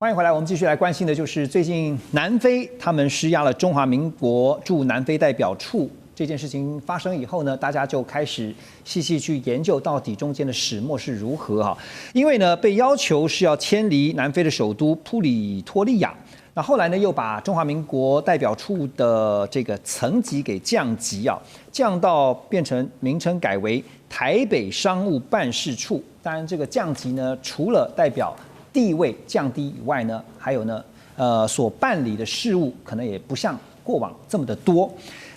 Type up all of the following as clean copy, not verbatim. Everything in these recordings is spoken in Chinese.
欢迎回来，我们继续来关心的就是最近南非他们施压了中华民国驻南非代表处这件事情发生以后呢，大家就开始细细去研究到底中间的始末是如何哈。因为呢，被要求是要迁离南非的首都普里托利亚，那后来呢又把中华民国代表处的这个层级给降级啊，降到变成名称改为台北商务办事处。当然，这个降级呢，除了代表地位降低以外呢，还有呢，所办理的事务可能也不像过往这么的多。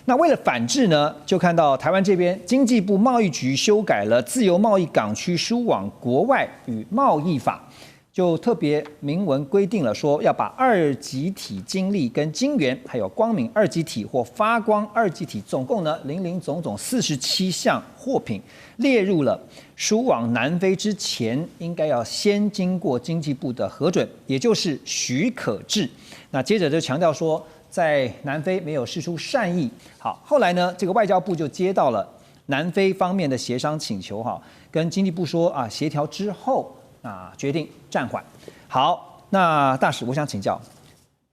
那为了反制呢，就看到台湾这边经济部贸易局修改了自由贸易港区输往国外与贸易法，就特别明文规定了说，要把二极体晶粒跟晶圆，还有光敏二极体或发光二极体，总共呢总47项货品列入了输往南非之前，应该要先经过经济部的核准，也就是许可制。那接着就强调说，在南非没有释出善意。好，后来呢，这个外交部就接到了南非方面的协商请求，哈，跟经济部说啊，协调之后啊，决定暂缓。好，那大使，我想请教，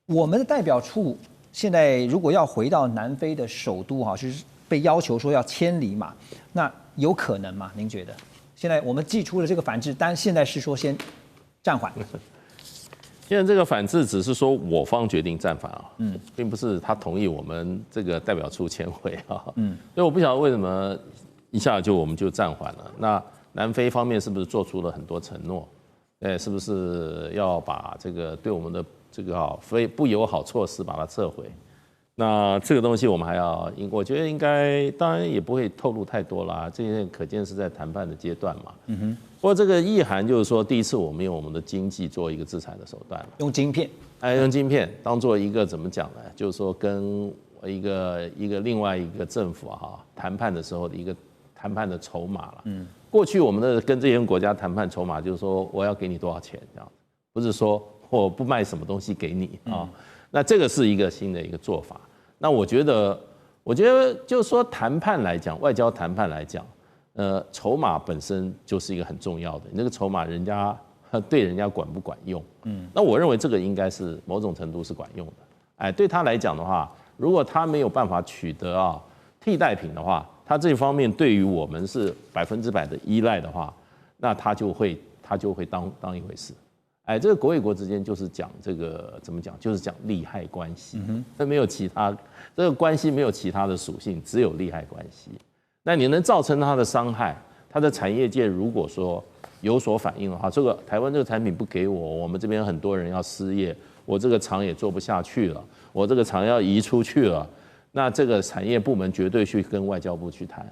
我们的代表处现在如果要回到南非的首都，哈，就是被要求说要迁离嘛，那有可能吗？您觉得？现在我们寄出了这个反制单，现在是说先暂缓。现在这个反制只是说我方决定暂缓啊，并不是他同意我们这个代表处迁回啊，所以我不晓得为什么一下我们就暂缓了。那南非方面是不是做出了很多承诺？是不是要把这个对我们的这个非不友好措施把它撤回？那这个东西我们还要，我觉得应该，当然也不会透露太多啦。这些可见是在谈判的阶段嘛。不过这个意涵就是说，第一次我们用我们的经济做一个制裁的手段，用晶片，用晶片当做一个怎么讲呢？就是说跟另外一个政府谈判的时候的一个谈判的筹码了。过去我们的跟这些国家谈判筹码就是说我要给你多少钱这样，不是说我不卖什么东西给你啊。那这个是一个新的一个做法。那我觉得就是说谈判来讲，外交谈判来讲，筹码本身就是一个很重要的。你那个筹码人家对人家管不管用？那我认为这个应该是某种程度是管用的。对他来讲的话，如果他没有办法取得替代品的话，他这方面对于我们是100%的依赖的话，那他就会当一回事。这个国与国之间就是讲这个怎么讲，就是讲利害关系，没有其他，这个关系没有其他的属性，只有利害关系。那你能造成它的伤害，它的产业界如果说有所反应的话，这个台湾这个产品不给我们这边很多人要失业，我这个厂也做不下去了，我这个厂要移出去了，那这个产业部门绝对去跟外交部去谈，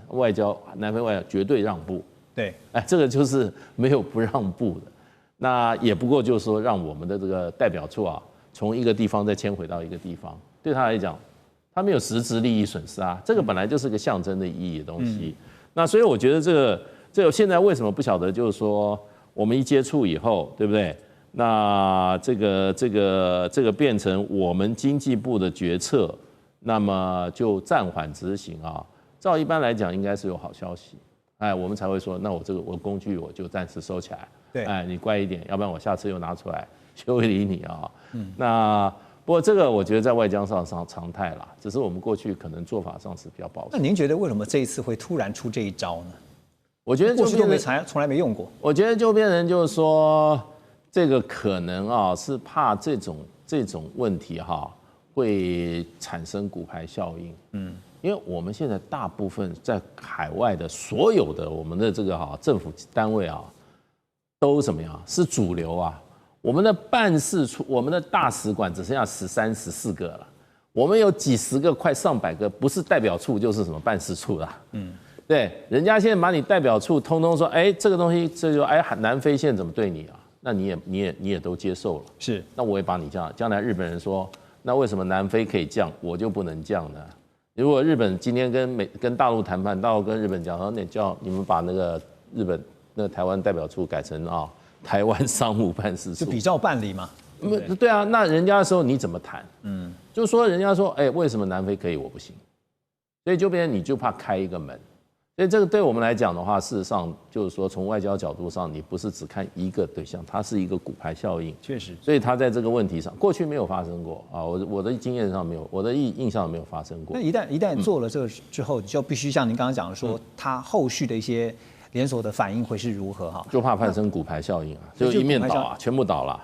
南非外交绝对让步。对，这个就是没有不让步的。那也不过就是说，让我们的这个代表处从一个地方再迁回到一个地方，对他来讲，他没有实质利益损失啊。这个本来就是个象征的意义的东西。那所以我觉得这个现在为什么不晓得，就是说我们一接触以后，对不对？那这个变成我们经济部的决策，那么就暂缓执行啊。照一般来讲，应该是有好消息，我们才会说，那我工具我就暂时收起来。对，你乖一点，要不然我下次又拿出来修理你啊。那不过这个我觉得在外交上常态啦，只是我们过去可能做法上是比较保守。那您觉得为什么这一次会突然出这一招呢？我觉得过去都从来没用过。我觉得就变成就是说，这个可能是怕这种问题会产生骨牌效应。因为我们现在大部分在海外的所有的我们的这个政府单位都怎么样？是主流我们的办事处、我们的大使馆只剩下13、14个了。我们有几十个、快上百个，不是代表处就是什么办事处啦。对，人家现在把你代表处通通说，这个东西这就南非现在怎么对你那你也都接受了。是，那我也把你这样，将来日本人说，那为什么南非可以降，我就不能降呢？如果日本今天跟大陆谈判，大陆跟日本讲说，那叫你们把那个日本那个台湾代表处改成台湾商务办事处，就比照办理嘛。对啊，那人家的时候你怎么谈？就是说人家说，为什么南非可以我不行？所以就变成你就怕开一个门。所以这个对我们来讲的话，事实上就是说，从外交角度上，你不是只看一个对象，它是一个骨牌效应。确实，所以它在这个问题上，过去没有发生过啊，我的经验上没有，我的印象没有发生过。那一旦做了这个之后，就必须像您刚刚讲的说，它后续的一些连锁的反应会是如何哈？就怕发生骨牌效应啊，就一面倒啊，全部倒了。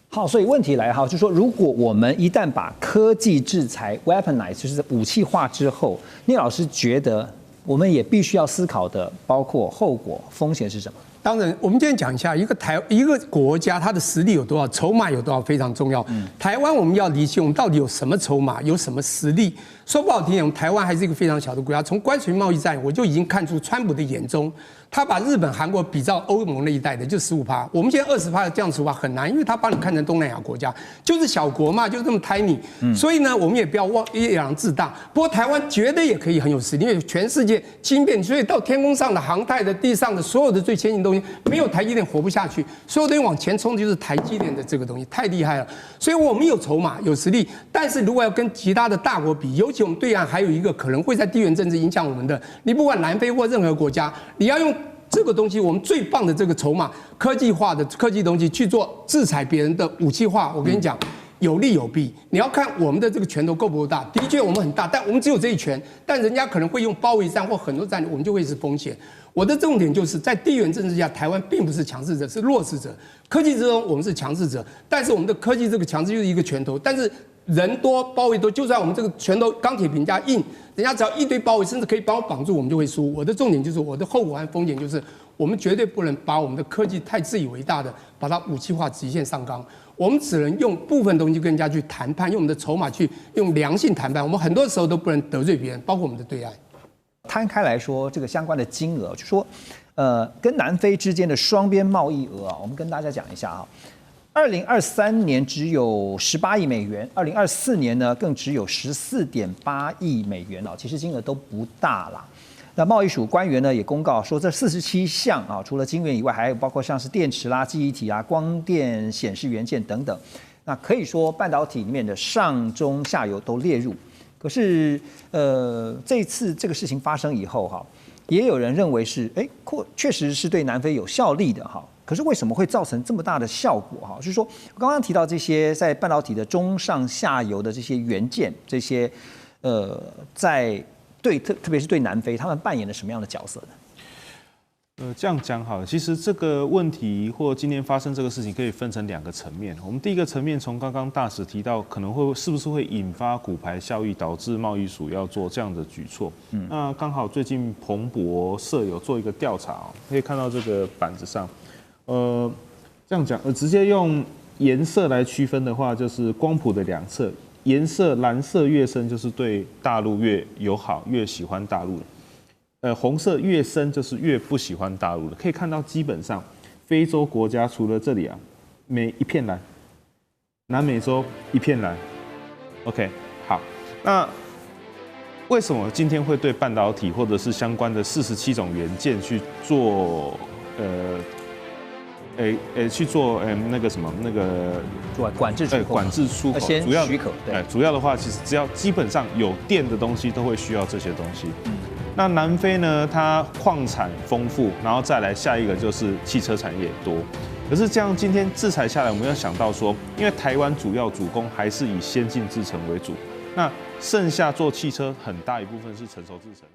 好，所以问题来哈，就是说，如果我们一旦把科技制裁 weaponize， 就是武器化之后，聂老师觉得我们也必须要思考的，包括后果、风险是什么？当然，我们今天讲一下一个国家它的实力有多少，筹码有多少，非常重要。台湾我们要理清我们到底有什么筹码，有什么实力。说不好听点，我们台湾还是一个非常小的国家。从关税贸易战，我就已经看出川普的眼中，他把日本、韩国比照欧盟那一代的，就15%。我们现在20%的这样处罚很难，因为他把你看成东南亚国家，就是小国嘛，就这么 tiny。所以呢，我们也不要野狼自大。不过台湾绝对也可以很有实力，因为全世界晶片，所以到天空上的、航太的、地上的所有的最先进的东西，没有台积电活不下去。所有东西往前冲就是台积电的这个东西，太厉害了。所以我们有筹码、有实力，但是如果要跟其他的大国比，尤其我们对岸还有一个可能会在地缘政治影响我们的，你不管南非或任何国家，你要用这个东西，我们最棒的这个筹码，科技化的科技东西去做制裁别人的武器化，我跟你讲，有利有弊。你要看我们的这个拳头够不够大，的确我们很大，但我们只有这一拳，但人家可能会用包围战或很多战，我们就会是风险。我的重点就是在地缘政治下，台湾并不是强势者，是弱势者。科技之中我们是强势者，但是我们的科技这个强势就是一个拳头，但是人多包围多，就算我们这个拳头钢铁比人家硬，人家只要一堆包围，甚至可以把我绑住，我们就会输。我的重点就是我的后果和风险就是，我们绝对不能把我们的科技太自以为大的把它武器化、极限上纲。我们只能用部分东西跟人家去谈判，用我们的筹码去用良性谈判。我们很多时候都不能得罪别人，包括我们的对岸。摊开来说，这个相关的金额，就说，跟南非之间的双边贸易额啊，我们跟大家讲一下啊。2023年只有18亿美元，2024年呢更只有14.8亿美元啊，其实金额都不大啦。那贸易署官员呢也公告说，这47项啊，除了晶圆以外，还有包括像是电池啦、记忆体啊、光电显示元件等等。那可以说半导体里面的上中下游都列入。可是这次这个事情发生以后哈，也有人认为是确实是对南非有效力的哈。可是为什么会造成这么大的效果哈？就是说刚刚提到这些在半导体的中上下游的这些元件，这些在特别是对南非，他们扮演了什么样的角色呢？这样讲好了，其实这个问题或今天发生这个事情可以分成2个层面。我们第一个层面从刚刚大使提到，可能是不是会引发骨牌效应，导致贸易署要做这样的举措。那刚好最近彭博社有做一个调查，可以看到这个板子上，这样讲，直接用颜色来区分的话，就是光谱的2侧，颜色蓝色越深就是对大陆越友好，越喜欢大陆的。红色越深就是越不喜欢大陆的，可以看到基本上非洲国家除了这里啊，每一片蓝，南美洲一片蓝。OK， 好，那为什么今天会对半导体或者是相关的47种元件去做去做那个什么那个管制出口，管制出口，先许可，对，主要的话其实只要基本上有电的东西都会需要这些东西。那南非呢，它矿产丰富，然后再来下一个就是汽车产业多。可是这样今天制裁下来，我们要想到说，因为台湾主要主攻还是以先进制程为主，那剩下做汽车很大一部分是成熟制程。